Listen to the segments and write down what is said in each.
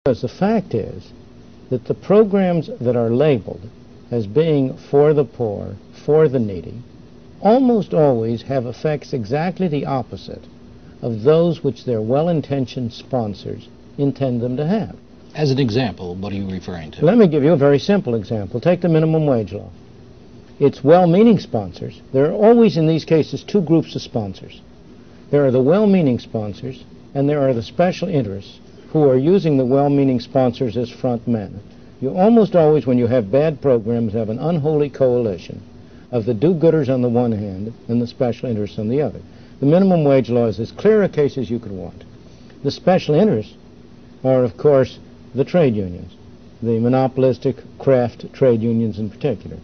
Because the fact is that the programs that are labeled as being for the poor, for the needy, almost always have effects exactly the opposite of those which their well-intentioned sponsors intend them to have. As an example, what are you referring to? Let me give you a very simple example. Take the minimum wage law. It's well-meaning sponsors. There are always in these cases two groups of sponsors. There are the well-meaning sponsors, and there are the special interests who are using the well-meaning sponsors as front men. You almost always, when you have bad programs, have an unholy coalition of the do-gooders on the one hand and the special interests on the other. The minimum wage law is as clear a case as you could want. The special interests are, of course, the trade unions, the monopolistic craft trade unions in particular.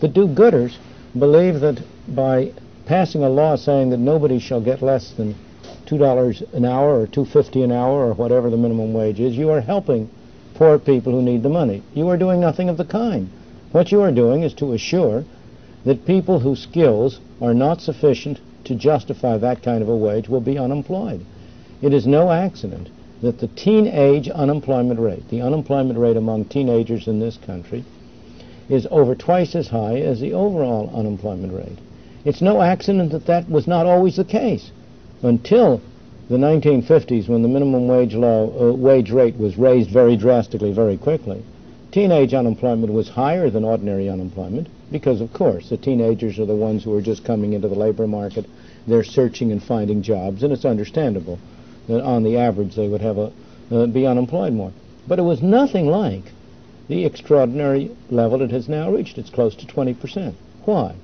The do-gooders believe that by passing a law saying that nobody shall get less than $2 an hour or $2.50 an hour or whatever the minimum wage is, you are helping poor people who need the money. You are doing nothing of the kind. What you are doing is to assure that people whose skills are not sufficient to justify that kind of a wage will be unemployed. It is no accident that the teenage unemployment rate, the unemployment rate among teenagers in this country, is over twice as high as the overall unemployment rate. It's no accident that that was not always the case. Until the 1950s, when the minimum wage law wage rate was raised very drastically, very quickly, teenage unemployment was higher than ordinary unemployment because, of course, the teenagers are the ones who are just coming into the labor market. They're searching and finding jobs, and it's understandable that on the average they would have be unemployed more. But it was nothing like the extraordinary level it has now reached. It's close to 20%. Why?